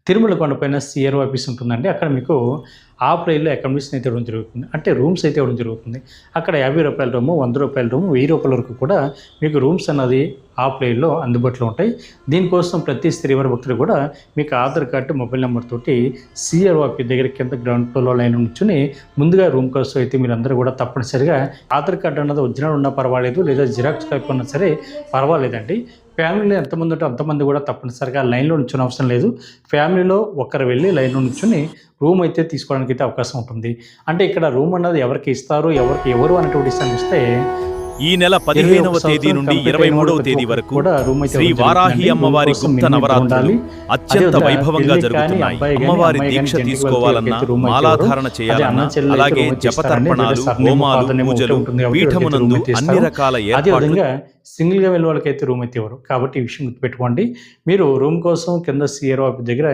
తిరుమల కొండపైన CRO office ఉంటుందండి. అక్కడ మీకు హాఫ్ రైల్‌లో అకామిడేషన్ అయితే ఇవ్వడం జరుగుతుంది. అంటే రూమ్స్ అయితే ఇవ్వడం జరుగుతుంది. అక్కడ రూ. 50 రూము, రూ. 100 రూము, రూ. 1000 వరకు కూడా మీకు రూమ్స్ అన్నది హాఫ్ రైల్‌లో అందుబాటులో ఉంటాయి. దీనికోసం ప్రతి శ్రీవారి భక్తుడు కూడా మీకు ఆధార్ కార్డు, మొబైల్ నెంబర్ తోటి సిఆర్ఓ ఆఫీస్ దగ్గర కింద గ్రౌండ్ ఫ్లోర్‌లో లైన్ నుంచొని ముందుగా రూమ్ కోసం అయితే మీరందరూ కూడా తప్పనిసరిగా ఆధార్ కార్డు అన్నది ఒరిజినల్ ఉన్నా పర్వాలేదు, లేదా జిరాక్స్ కాపీ ఉన్నా సరే పర్వాలేదండి. ఫ్యామిలీలో ఎంతమంది ఉంటే అంతమంది కూడా తప్పనిసరిగా లైన్‌లో నిల్చొని అవసరం లేదు. ఫ్యామిలీలో ఒకరు వెళ్ళి లైన్‌లో నిల్చొని రూమ్ అయితే తీసుకోవడానికి అయితే అవకాశం ఉంటుంది. అంటే ఇక్కడ రూమ్ అన్నది ఎవరికి ఇస్తారు, ఎవరు అనేటువంటి విషయాన్ని ఇస్తే ఈ నెల 15వ తేదీ నుండి 23వ తేదీ వరకు శ్రీ వారాహి అమ్మవారి గుప్త నవరాత్రులు అత్యంత వైభవంగా జరుగుతున్నాయి. అమ్మవారి దీక్ష తీసుకోవాలన్నా, మాలాధారణ చేయాలన్నా, అలాగే జపతర్పణాలు, హోమాలు, పూజలు, పీఠమునందు అన్ని రకాల ఏర్పాట్లు. సింగిల్గా వెళ్ళే వాళ్ళకైతే రూమ్ అయితే ఇవ్వరు. కాబట్టి ఈ విషయం గుర్తుపెట్టుకోండి. మీరు రూమ్ కోసం కింద సిఆర్ఓ ఆఫీస్ దగ్గర